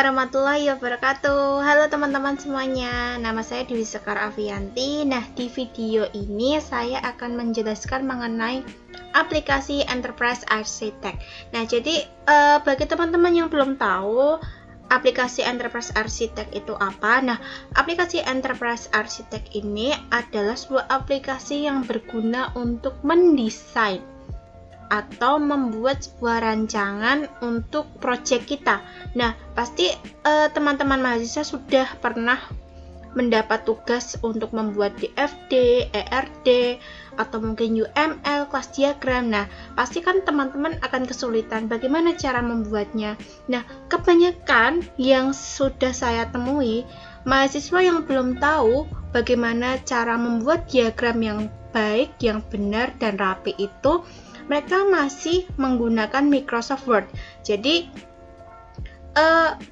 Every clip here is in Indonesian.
warahmatullahi wabarakatuh. Halo teman-teman semuanya, nama saya Dewi Sekar Avianti. Nah, di video ini saya akan menjelaskan mengenai aplikasi Enterprise Architect. Nah, jadi bagi teman-teman yang belum tahu aplikasi Enterprise Architect itu apa? Nah, aplikasi Enterprise Architect ini adalah sebuah aplikasi yang berguna untuk mendesain atau membuat sebuah rancangan untuk proyek kita. Nah, pasti teman-teman mahasiswa sudah pernah mendapat tugas untuk membuat DFD, ERD, atau mungkin UML, kelas diagram. Nah, pasti kan teman-teman akan kesulitan bagaimana cara membuatnya. Nah, kebanyakan yang sudah saya temui, mahasiswa yang belum tahu bagaimana cara membuat diagram yang baik, yang benar, dan rapi itu, mereka masih menggunakan Microsoft Word. Jadi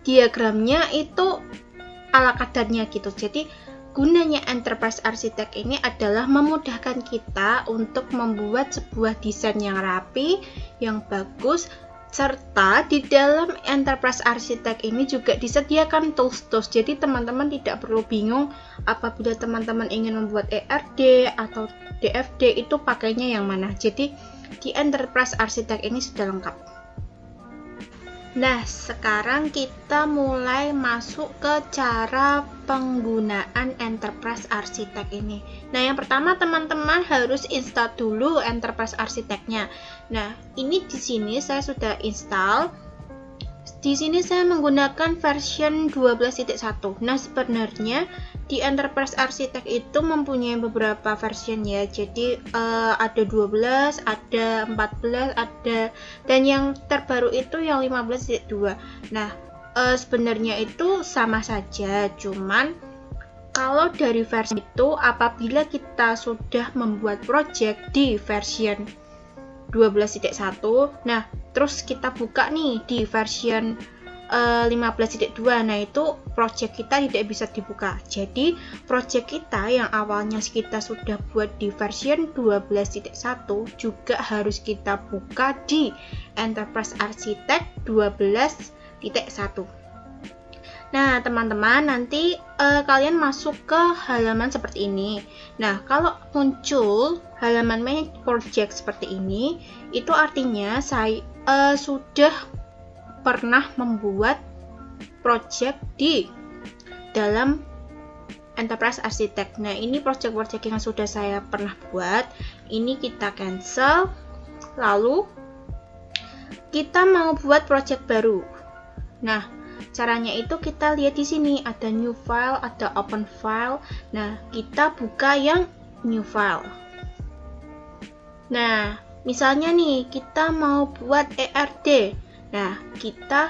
diagramnya itu ala kadarnya gitu. Jadi gunanya Enterprise Architect ini adalah memudahkan kita untuk membuat sebuah desain yang rapi, yang bagus, serta di dalam Enterprise Architect ini juga disediakan tools-tools. Jadi teman-teman tidak perlu bingung apabila teman-teman ingin membuat ERD atau DFD itu pakainya yang mana. Jadi di Enterprise Architect ini sudah lengkap. Nah, sekarang kita mulai masuk ke cara penggunaan Enterprise Architect ini. Nah, yang pertama teman-teman harus install dulu Enterprise Architect-nya. Nah, ini di sini saya sudah install. Di sini saya menggunakan version 12.1. Nah, sebenarnya di Enterprise Architect itu mempunyai beberapa version ya. Jadi ada 12, ada 14, ada, dan yang terbaru itu yang 15.2. Nah, sebenarnya itu sama saja, cuman kalau dari versi itu apabila kita sudah membuat project di version 12.1, nah terus kita buka nih di version 15.2, nah itu project kita tidak bisa dibuka. Jadi project kita yang awalnya kita sudah buat di version 12.1 juga harus kita buka di Enterprise Architect 12.1. Nah teman-teman, nanti kalian masuk ke halaman seperti ini. Nah, kalau muncul halaman manage project seperti ini, itu artinya saya sudah pernah membuat project di dalam Enterprise Architect. Nah, ini project-project yang sudah saya pernah buat, ini kita cancel, lalu kita mau buat project baru. Nah, caranya itu kita lihat di sini ada new file, ada open file. Nah, kita buka yang new file. Nah, misalnya nih kita mau buat ERD. Nah, kita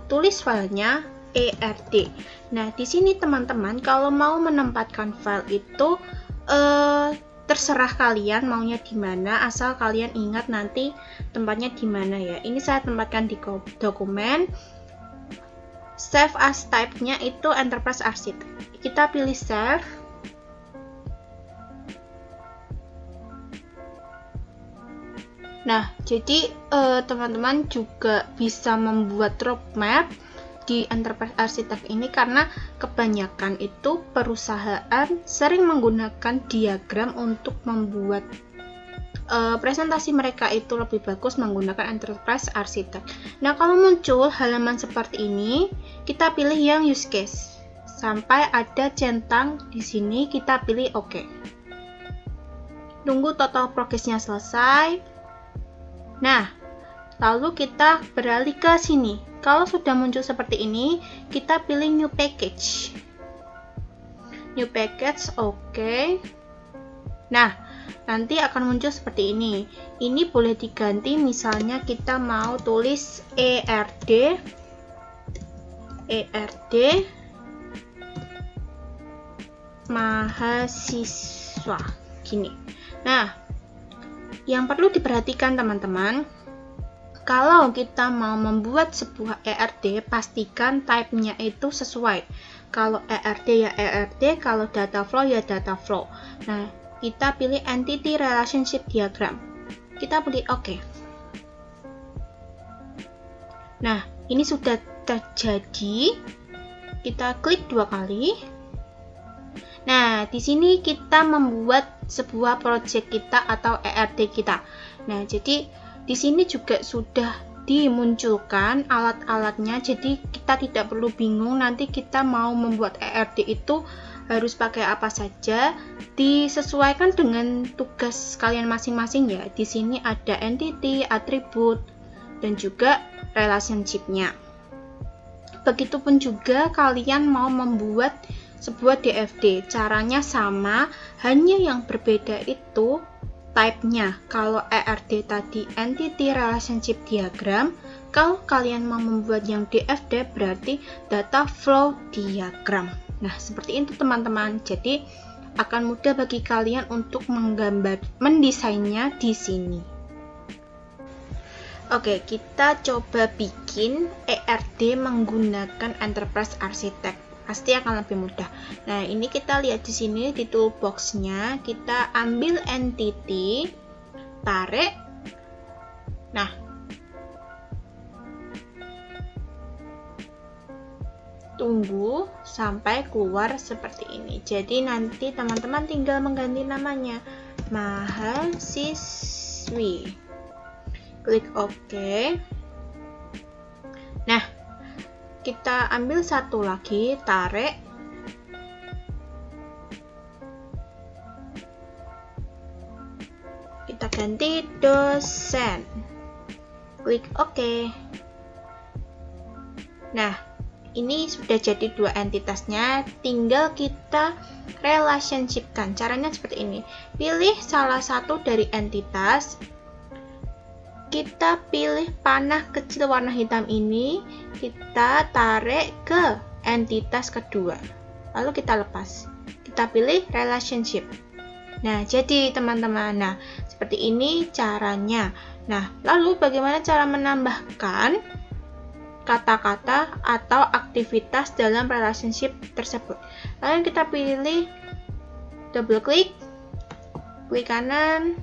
tulis filenya ERD. Nah, di sini teman-teman kalau mau menempatkan file itu terserah kalian maunya di mana, asal kalian ingat nanti tempatnya di mana ya. Ini saya tempatkan di dokumen. Save as type-nya itu Enterprise Architect. Kita pilih save. Nah, jadi teman-teman juga bisa membuat roadmap di Enterprise Architect ini karena kebanyakan itu perusahaan sering menggunakan diagram untuk membuat presentasi mereka itu lebih bagus menggunakan Enterprise Architect. Nah, kalau muncul halaman seperti ini, kita pilih yang use case. Sampai ada centang di sini, kita pilih OK. Tunggu total progress-nya selesai. Nah, lalu kita beralih ke sini. Kalau sudah muncul seperti ini, kita pilih new package. New package, OK. Nah, nanti akan muncul seperti ini. Ini boleh diganti, misalnya kita mau tulis ERD mahasiswa gini. Nah, yang perlu diperhatikan teman-teman, kalau kita mau membuat sebuah ERD, pastikan type-nya itu sesuai. Kalau ERD ya ERD, kalau data flow ya data flow. Nah, kita pilih Entity Relationship Diagram. Kita pilih OK. Nah, ini sudah sudah jadi, kita klik 2 kali. Nah, di sini kita membuat sebuah project kita atau ERD kita. Nah, jadi di sini juga sudah dimunculkan alat-alatnya, jadi kita tidak perlu bingung nanti kita mau membuat ERD itu harus pakai apa saja, disesuaikan dengan tugas kalian masing-masing ya. Di sini ada entity, atribut, dan juga relationship-nya. Begitupun juga kalian mau membuat sebuah DFD, caranya sama, hanya yang berbeda itu type-nya. Kalau ERD tadi entity relationship diagram, kalau kalian mau membuat yang DFD berarti data flow diagram. Nah, seperti itu teman-teman. Jadi akan mudah bagi kalian untuk mendesainnya di sini. Oke, kita coba bikin ERD menggunakan Enterprise Architect. Pasti akan lebih mudah. Nah, ini kita lihat di sini di toolbox-nya, kita ambil entity, tarik. Nah, tunggu sampai keluar seperti ini. Jadi nanti teman-teman tinggal mengganti namanya mahasiswi. Klik OK. Nah, kita ambil satu lagi, tarik. Kita ganti dosen. Klik OK. Nah, ini sudah jadi 2 entitasnya, tinggal kita relationship-kan. Caranya seperti ini. Pilih salah satu dari entitas. Kita pilih panah kecil warna hitam ini, kita tarik ke entitas kedua, lalu kita lepas, kita pilih relationship. Nah, jadi teman-teman, nah seperti ini caranya. Nah, lalu bagaimana cara menambahkan kata-kata atau aktivitas dalam relationship tersebut? Lalu kita pilih, double klik, klik kanan.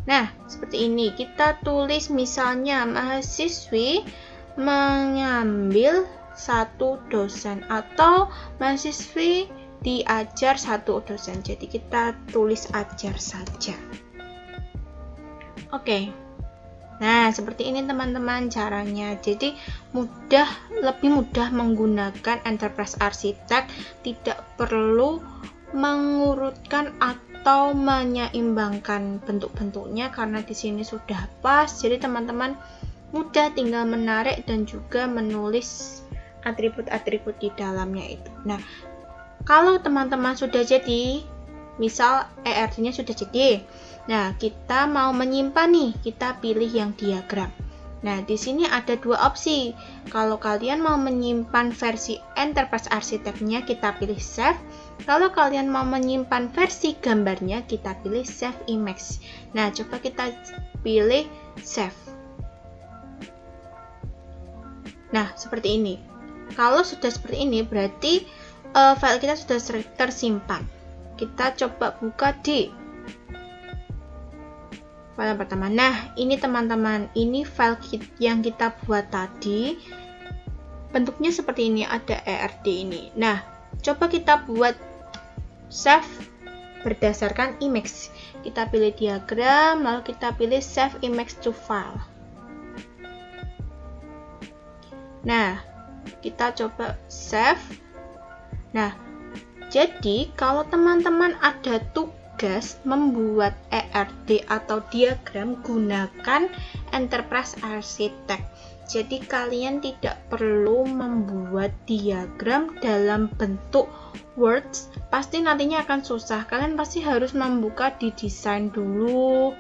Nah, seperti ini. Kita tulis misalnya mahasiswi mengambil 1 dosen atau mahasiswi diajar 1 dosen. Jadi kita tulis ajar saja. Oke. Nah, seperti ini teman-teman caranya. Jadi lebih mudah menggunakan Enterprise Architect, tidak perlu mengurutkan atau menyeimbangkan bentuk-bentuknya karena di sini sudah pas. Jadi teman-teman mudah tinggal menarik dan juga menulis atribut-atribut di dalamnya itu. Nah, kalau teman-teman sudah jadi, misal ERD-nya sudah jadi. Nah, kita mau menyimpan nih, kita pilih yang diagram. Nah, di sini ada 2 opsi. Kalau kalian mau menyimpan versi Enterprise Architect-nya, kita pilih Save. Kalau kalian mau menyimpan versi gambarnya, kita pilih Save Image. Nah, coba kita pilih Save. Nah, seperti ini. Kalau sudah seperti ini, berarti file kita sudah tersimpan. Kita coba buka di file yang pertama. Nah, ini teman-teman, ini file yang kita buat tadi. Bentuknya seperti ini, ada ERD ini. Nah, coba kita buat save berdasarkan image. Kita pilih diagram, lalu kita pilih save image to file. Nah, kita coba save. Nah, jadi kalau teman-teman ada tugas membuat ERD atau diagram, gunakan Enterprise Architect. Jadi kalian tidak perlu membuat diagram dalam bentuk words, pasti nantinya akan susah. Kalian pasti harus membuka di desain dulu,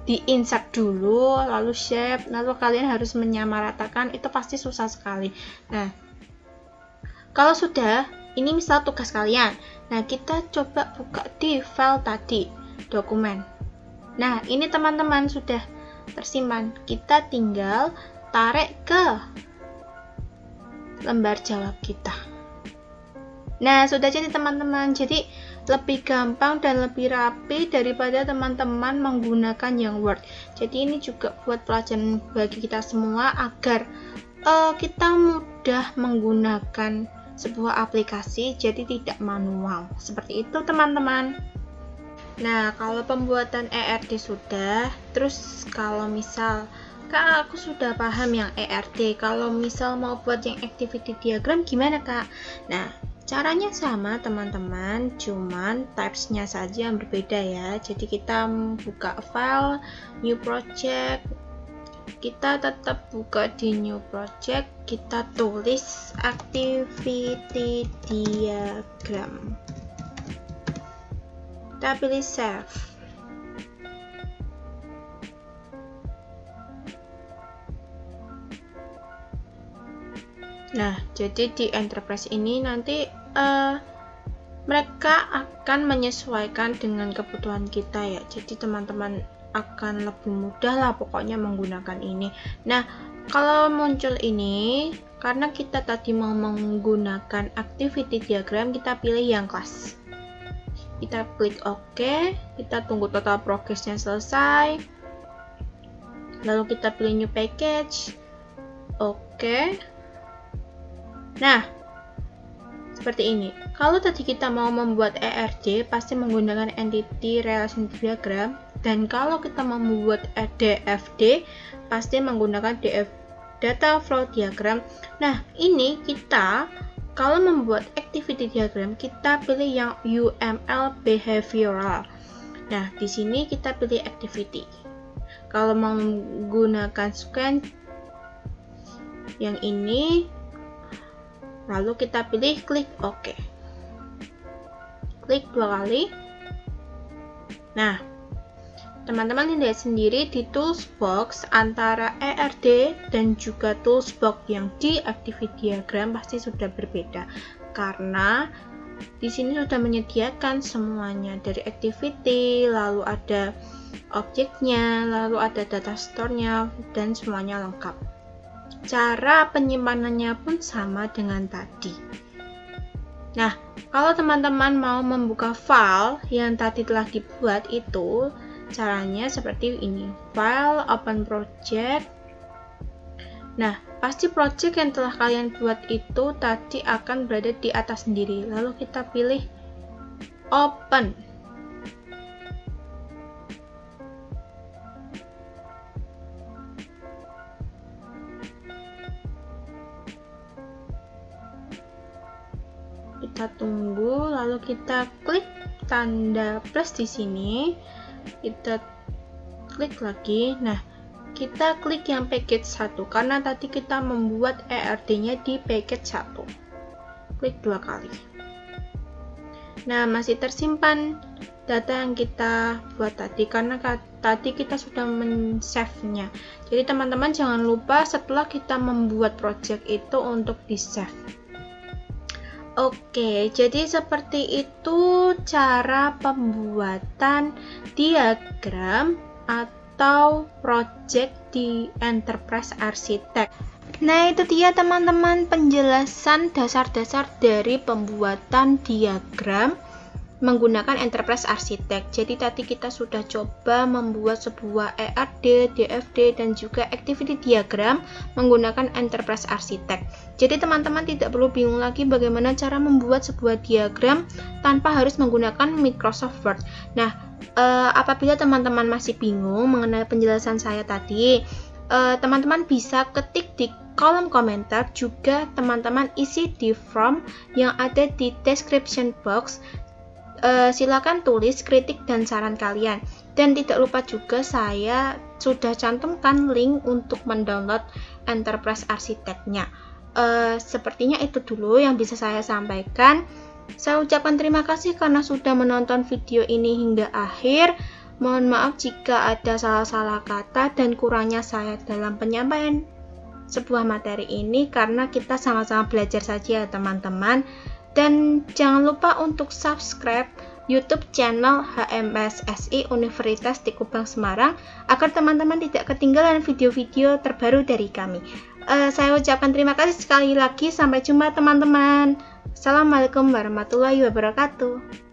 di insert dulu, lalu shape, lalu kalian harus menyamaratakan, itu pasti susah sekali. Nah, kalau sudah, ini misal tugas kalian. Nah, kita coba buka di file tadi, dokumen. Nah, ini teman-teman sudah tersimpan. Kita tinggal tarik ke lembar jawab kita. Nah, sudah jadi teman-teman. Jadi lebih gampang dan lebih rapi daripada teman-teman menggunakan yang Word. Jadi ini juga buat pelajaran bagi kita semua agar kita mudah menggunakan sebuah aplikasi, jadi tidak manual. Seperti itu teman-teman. Nah, kalau pembuatan ERD sudah, terus kalau misal Kak, aku sudah paham yang ERD, kalau misal mau buat yang activity diagram gimana Kak? Nah, caranya sama teman-teman, cuman types-nya saja yang berbeda ya. Jadi kita buka file, new project, kita tetap buka di new project, kita tulis activity diagram, kita pilih save. Nah, jadi di enterprise ini nanti mereka akan menyesuaikan dengan kebutuhan kita ya. Jadi teman-teman akan lebih mudah lah pokoknya menggunakan ini. Nah, kalau muncul ini, karena kita tadi mau menggunakan activity diagram, kita pilih yang kelas. Kita klik OK, kita tunggu total progress-nya selesai. Lalu kita pilih new package. OK. Nah, seperti ini. Kalau tadi kita mau membuat ERD, pasti menggunakan entity relation diagram. Dan kalau kita mau membuat DFD, pasti menggunakan data flow diagram. Nah, ini kita kalau membuat activity diagram, kita pilih yang UML behavioral. Nah, di sini kita pilih activity. Kalau mau menggunakan scan yang ini, lalu kita pilih klik OK. Klik 2 kali. Nah, teman-teman lihat sendiri di toolbox antara ERD dan juga toolbox yang di activity diagram pasti sudah berbeda, karena di sini sudah menyediakan semuanya dari activity, lalu ada objeknya, lalu ada data store-nya, dan semuanya lengkap. Cara penyimpanannya pun sama dengan tadi. Nah, kalau teman-teman mau membuka file yang tadi telah dibuat itu, caranya seperti ini. File, open project. Nah, pasti project yang telah kalian buat itu tadi akan berada di atas sendiri. Lalu kita pilih open. Kita tunggu, lalu kita klik tanda plus di sini. Kita klik lagi. Nah, kita klik yang package 1 karena tadi kita membuat ERD-nya di package 1. Klik 2 kali. Nah, masih tersimpan data yang kita buat tadi karena tadi kita sudah men-save-nya. Jadi teman-teman jangan lupa setelah kita membuat project itu untuk di-save. Oke, jadi seperti itu cara pembuatan diagram atau project di Enterprise Architect. Nah, itu dia teman-teman penjelasan dasar-dasar dari pembuatan diagram menggunakan Enterprise Architect. Jadi tadi kita sudah coba membuat sebuah ERD, DFD, dan juga activity diagram menggunakan Enterprise Architect. Jadi teman-teman tidak perlu bingung lagi bagaimana cara membuat sebuah diagram tanpa harus menggunakan Microsoft Word. Nah, apabila teman-teman masih bingung mengenai penjelasan saya tadi, teman-teman bisa ketik di kolom komentar, juga teman-teman isi di form yang ada di description box. Silakan tulis kritik dan saran kalian, dan tidak lupa juga saya sudah cantumkan link untuk mendownload Enterprise Architect-nya. Sepertinya itu dulu yang bisa saya sampaikan. Saya ucapkan terima kasih karena sudah menonton video ini hingga akhir. Mohon maaf jika ada salah-salah kata dan kurangnya saya dalam penyampaian sebuah materi ini, karena kita sama-sama belajar saja teman-teman. Dan jangan lupa untuk subscribe YouTube channel HMSSI Universitas di Kubang Semarang agar teman-teman tidak ketinggalan video-video terbaru dari kami. Saya ucapkan terima kasih sekali lagi. Sampai jumpa teman-teman. Assalamualaikum warahmatullahi wabarakatuh.